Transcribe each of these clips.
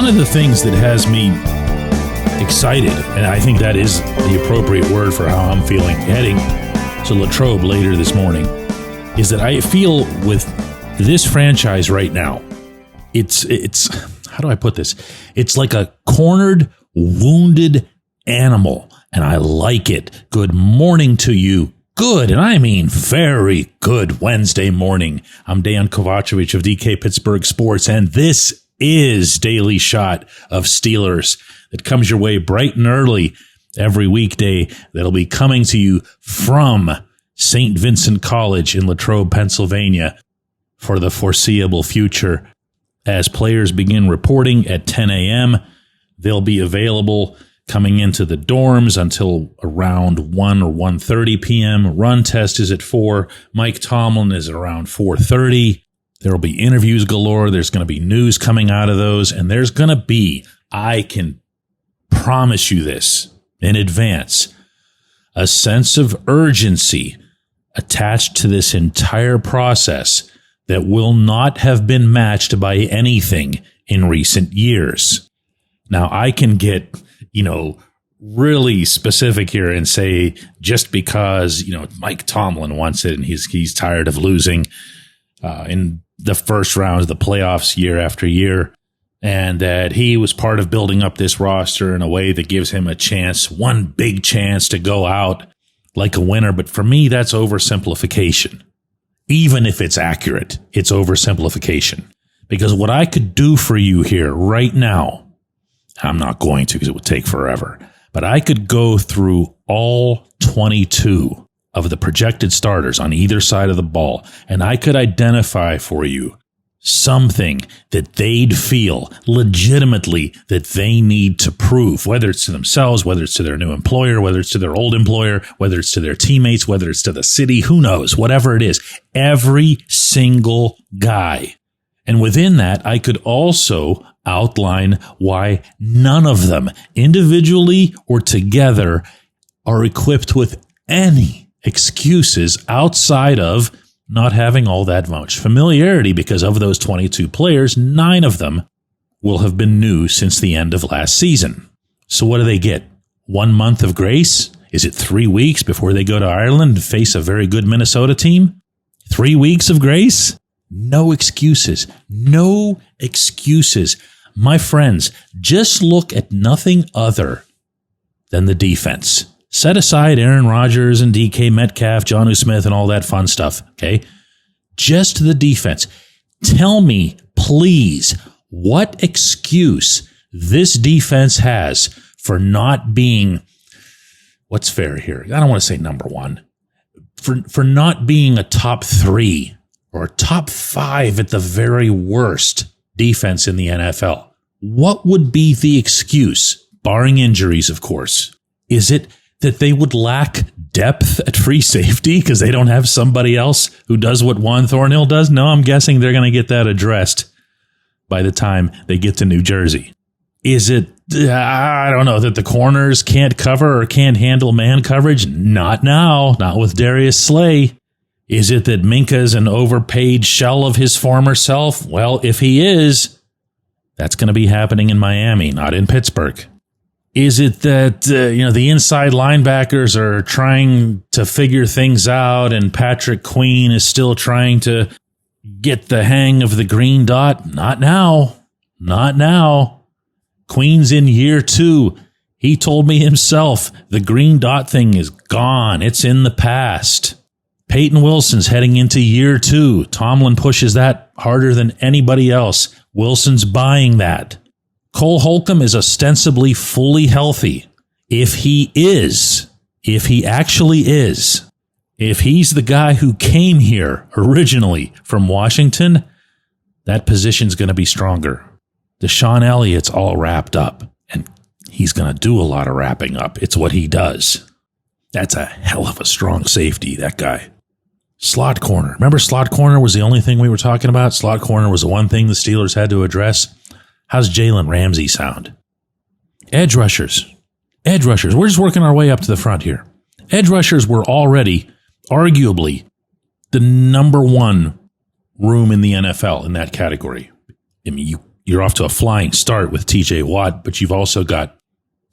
one of the things that has me excited, and I think that is the appropriate word for how I'm feeling heading to Latrobe later this morning, is that I feel with this franchise right now, it's how do I put this? It's like a cornered, wounded animal, and I like it. Good morning to you. Good, and I mean very good Wednesday morning. I'm Dejan Kovacevic of DK Pittsburgh Sports, and this is Daily Shot of Steelers that comes your way bright and early every weekday. That'll be coming to you from St. Vincent College in Latrobe, Pennsylvania for the foreseeable future. As players begin reporting at 10 a.m., they'll be available coming into the dorms until around 1 or 1:30 p.m. Run test is at 4. Mike Tomlin is around 4:30. There will be interviews galore. There's going to be news coming out of those. And there's going to be, I can promise you this in advance, a sense of urgency attached to this entire process that will not have been matched by anything in recent years. Now, I can get, really specific here and say just because, Mike Tomlin wants it and he's tired of losing in the first round of the playoffs year after year, and that he was part of building up this roster in a way that gives him a chance, one big chance to go out like a winner. But for me, that's oversimplification. Even if it's accurate, it's oversimplification. Because what I could do for you here right now, I'm not going to because it would take forever, but I could go through all 22 of the projected starters on either side of the ball, and I could identify for you something that they'd feel legitimately that they need to prove, whether it's to themselves, whether it's to their new employer, whether it's to their old employer, whether it's to their teammates, whether it's to the city, who knows, whatever it is, every single guy. And within that, I could also outline why none of them, individually or together, are equipped with any excuses outside of not having all that much familiarity, because of those 22 players, 9 of them will have been new since the end of last season. So what do they get? 1 month of grace? Is it 3 weeks before they go to Ireland and face a very good Minnesota team? 3 weeks of grace? No excuses. No excuses. My friends, just look at nothing other than the defense. Set aside Aaron Rodgers and DK Metcalf, Jonnu Smith, and all that fun stuff, okay? Just the defense. Tell me, please, what excuse this defense has for not being, what's fair here? I don't want to say number one. For not being a top 3 or a top 5 at the very worst defense in the NFL. What would be the excuse, barring injuries, of course? Is it that they would lack depth at free safety because they don't have somebody else who does what Juan Thornhill does? No, I'm guessing they're going to get that addressed by the time they get to New Jersey. Is it, I don't know, that the corners can't cover or can't handle man coverage? Not now, not with Darius Slay. Is it that Minka's an overpaid shell of his former self? Well, if he is, that's going to be happening in Miami, not in Pittsburgh. Is it that, the inside linebackers are trying to figure things out and Patrick Queen is still trying to get the hang of the green dot? Not now. Not now. Queen's in year 2. He told me himself the green dot thing is gone. It's in the past. Peyton Wilson's heading into year 2. Tomlin pushes that harder than anybody else. Wilson's buying that. Cole Holcomb is ostensibly fully healthy. If he actually is, if he's the guy who came here originally from Washington, that position's going to be stronger. Deshaun Elliott's all wrapped up, and he's going to do a lot of wrapping up. It's what he does. That's a hell of a strong safety, that guy. Slot corner. Remember, slot corner was the only thing we were talking about? Slot corner was the one thing the Steelers had to address. How's Jalen Ramsey sound? Edge rushers. Edge rushers. We're just working our way up to the front here. Edge rushers were already, arguably, the number one room in the NFL in that category. I mean, you you're off to a flying start with TJ Watt, but you've also got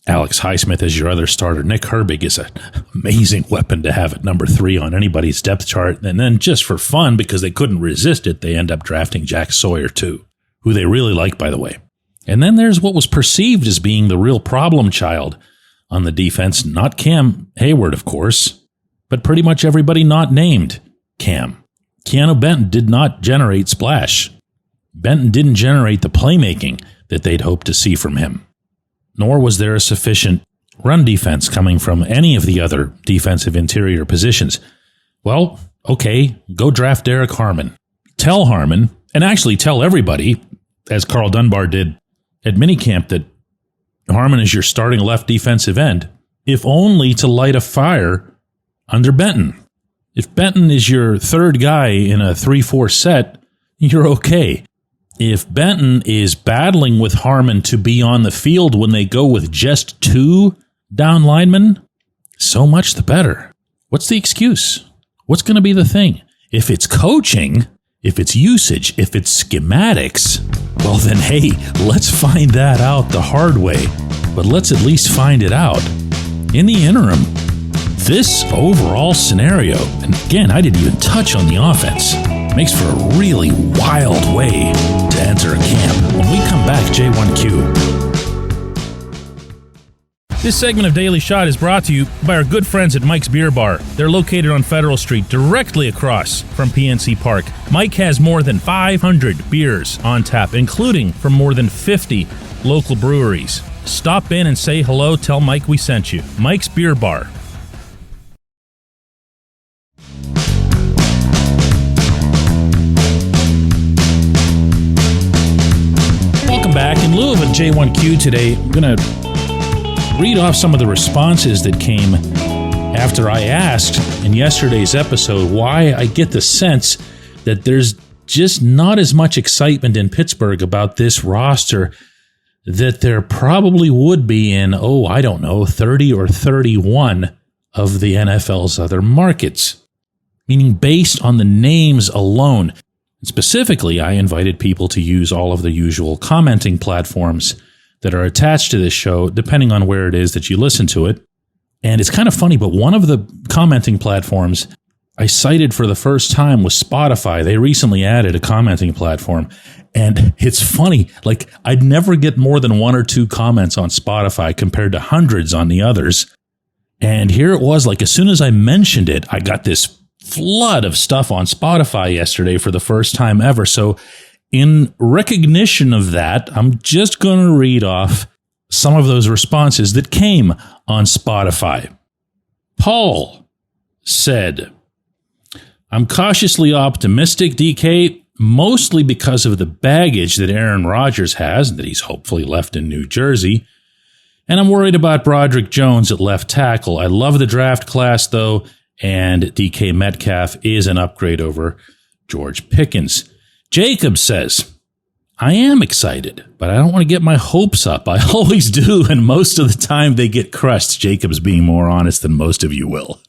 Alex Highsmith as your other starter. Nick Herbig is an amazing weapon to have at number 3 on anybody's depth chart. And then just for fun, because they couldn't resist it, they end up drafting Jack Sawyer too, who they really like, by the way. And then there's what was perceived as being the real problem child on the defense, not Cam Hayward, of course, but pretty much everybody not named Cam. Keanu Benton did not generate splash. Benton didn't generate the playmaking that they'd hoped to see from him. Nor was there a sufficient run defense coming from any of the other defensive interior positions. Well, okay, go draft Derek Harmon. Tell Harmon, and actually tell everybody, as Carl Dunbar did at minicamp, that Harmon is your starting left defensive end, if only to light a fire under Benton. If Benton is your third guy in a 3-4 set, you're okay. If Benton is battling with Harmon to be on the field when they go with just 2 down linemen, so much the better. What's the excuse? What's going to be the thing? If it's coaching, if it's usage, if it's schematics, well then, hey, let's find that out the hard way. But let's at least find it out. In the interim, this overall scenario, and again, I didn't even touch on the offense, makes for a really wild way to enter a camp. When we come back, J1Q. This segment of Daily Shot is brought to you by our good friends at Mike's Beer Bar. They're located on Federal Street, directly across from PNC Park. Mike has more than 500 beers on tap, including from more than 50 local breweries. Stop in and say hello. Tell Mike we sent you. Mike's Beer Bar. Welcome back. In lieu of a J1Q today, I'm going to read off some of the responses that came after I asked in yesterday's episode why I get the sense that there's just not as much excitement in Pittsburgh about this roster that there probably would be in, 30 or 31 of the NFL's other markets. Meaning based on the names alone. Specifically, I invited people to use all of the usual commenting platforms that are attached to this show, depending on where it is that you listen to it. And it's kind of funny, but one of the commenting platforms I cited for the first time was Spotify. They recently added a commenting platform. And it's funny, like I'd never get more than 1 or 2 comments on Spotify compared to hundreds on the others. And here it was, like as soon as I mentioned it, I got this flood of stuff on Spotify yesterday for the first time ever. So in recognition of that, I'm just going to read off some of those responses that came on Spotify. Paul said, I'm cautiously optimistic, DK, mostly because of the baggage that Aaron Rodgers has, that he's hopefully left in New Jersey. And I'm worried about Broderick Jones at left tackle. I love the draft class, though, and DK Metcalf is an upgrade over George Pickens. Jacob says, I am excited, but I don't want to get my hopes up. I always do, and most of the time they get crushed. Jacob's being more honest than most of you will.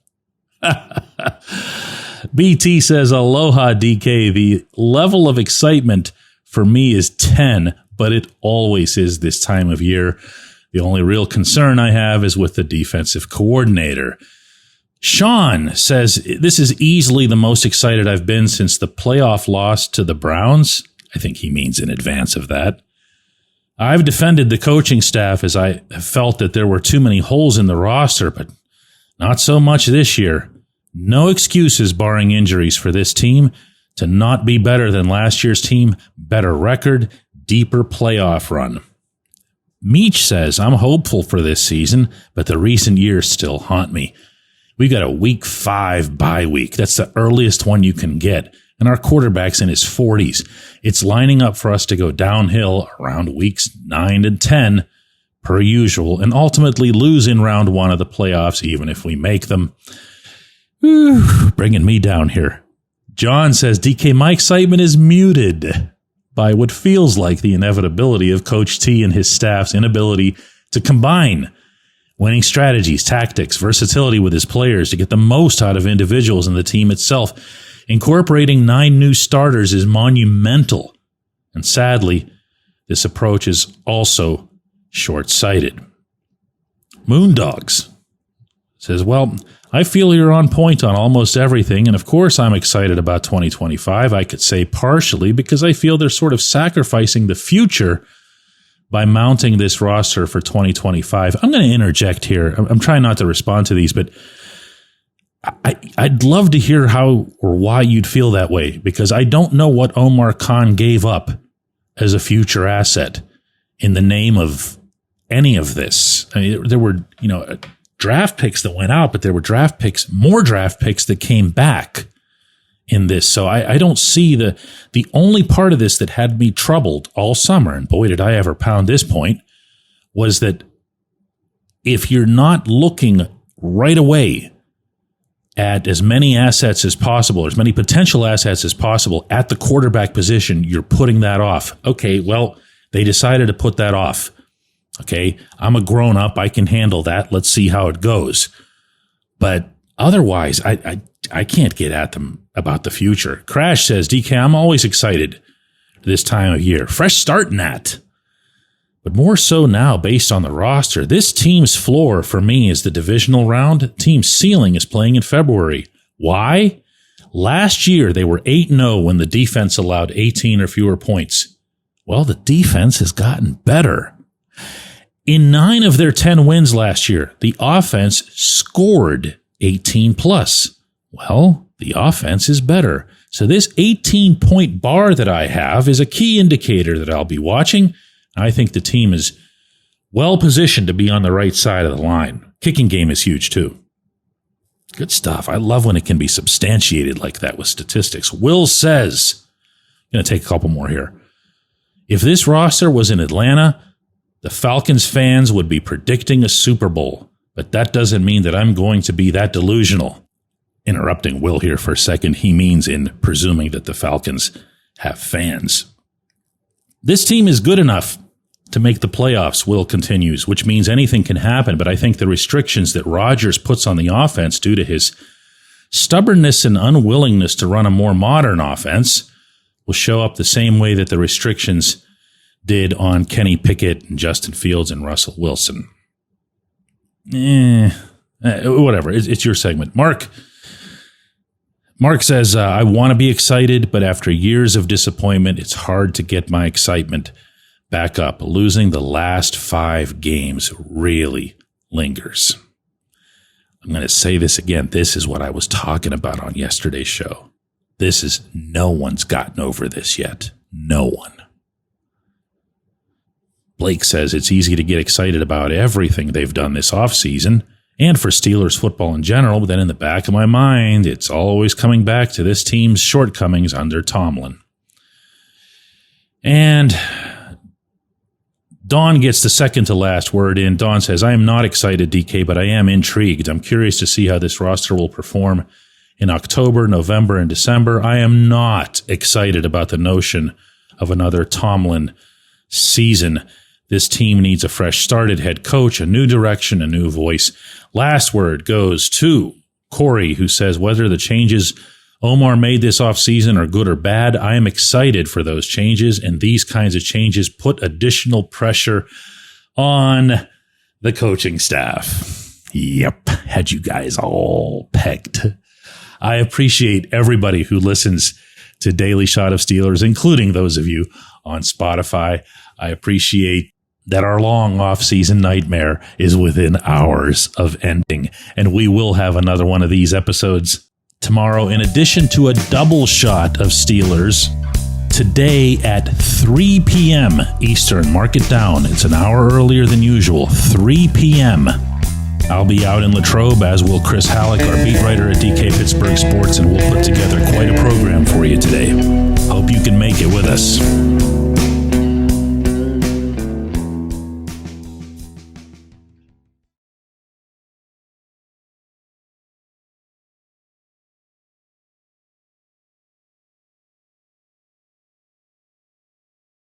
BT says, aloha, DK. The level of excitement for me is 10, but it always is this time of year. The only real concern I have is with the defensive coordinator. Sean says, this is easily the most excited I've been since the playoff loss to the Browns. I think he means in advance of that. I've defended the coaching staff as I felt that there were too many holes in the roster, but not so much this year. No excuses barring injuries for this team to not be better than last year's team. Better record, deeper playoff run. Meach says, I'm hopeful for this season, but the recent years still haunt me. We've got a week 5 bye week. That's the earliest one you can get. And our quarterback's in his 40s. It's lining up for us to go downhill around weeks 9 and 10 per usual and ultimately lose in round 1 of the playoffs, even if we make them. Whew, bringing me down here. John says, DK, my excitement is muted by what feels like the inevitability of Coach T and his staff's inability to combine winning strategies, tactics, versatility with his players to get the most out of individuals and the team itself. Incorporating 9 new starters is monumental. And sadly, This approach is also short-sighted. Moondogs says, well, I feel you're on point on almost everything, and of course I'm excited about 2025. I could say partially because I feel they're sort of sacrificing the future by mounting this roster for 2025. I'm going to interject here. I'm trying not to respond to these, but I'd love to hear how or why you'd feel that way, because I don't know what Omar Khan gave up as a future asset in the name of any of this. I mean, there were, draft picks that went out, but there were more draft picks that came back in this. So I don't see the only part of this that had me troubled all summer, and boy, did I ever pound this point, was that if you're not looking right away at as many assets as possible, as many potential assets as possible at the quarterback position, you're putting that off. Okay, well, they decided to put that off. Okay, I'm a grown-up. I can handle that. Let's see how it goes. But otherwise, I can't get at them about the future. Crash says, DK, I'm always excited this time of year. Fresh start in that. But more so now based on the roster. This team's floor for me is the divisional round. Team's ceiling is playing in February. Why? Last year, they were 8-0 when the defense allowed 18 or fewer points. Well, the defense has gotten better. In 9 of their 10 wins last year, the offense scored 18 plus. Well, the offense is better. So this 18-point bar that I have is a key indicator that I'll be watching. I think the team is well positioned to be on the right side of the line. Kicking game is huge too. Good stuff. I love when it can be substantiated like that with statistics. Will says, I'm going to take a couple more here. If this roster was in Atlanta, the Falcons fans would be predicting a Super Bowl, but that doesn't mean that I'm going to be that delusional. Interrupting Will here for a second, he means in presuming that the Falcons have fans. This team is good enough to make the playoffs, Will continues, which means anything can happen, but I think the restrictions that Rodgers puts on the offense due to his stubbornness and unwillingness to run a more modern offense will show up the same way that the restrictions did on Kenny Pickett and Justin Fields and Russell Wilson. Whatever. It's your segment. Mark says, I want to be excited, but after years of disappointment, it's hard to get my excitement back up. Losing the last 5 games really lingers. I'm going to say this again. This is what I was talking about on yesterday's show. No one's gotten over this yet. No one. Blake says it's easy to get excited about everything they've done this offseason and for Steelers football in general, but then in the back of my mind, it's always coming back to this team's shortcomings under Tomlin. And Dawn gets the second to last word in. Dawn says, I am not excited, DK, but I am intrigued. I'm curious to see how this roster will perform in October, November, and December. I am not excited about the notion of another Tomlin season. This team needs a fresh started head coach, a new direction, a new voice. Last word goes to Corey, who says, whether the changes Omar made this offseason are good or bad, I am excited for those changes, and these kinds of changes put additional pressure on the coaching staff. Yep, had you guys all pegged. I appreciate everybody who listens to Daily Shot of Steelers, including those of you on Spotify. I appreciate that our long off-season nightmare is within hours of ending, and we will have another one of these episodes tomorrow, in addition to a double shot of Steelers today at 3 p.m. Eastern. Mark it down. It's an hour earlier than usual, 3 p.m. I'll be out in Latrobe, as will Chris Halleck, our beat writer at DK Pittsburgh Sports, and we'll put together quite a program for you today. Hope you can make it with us.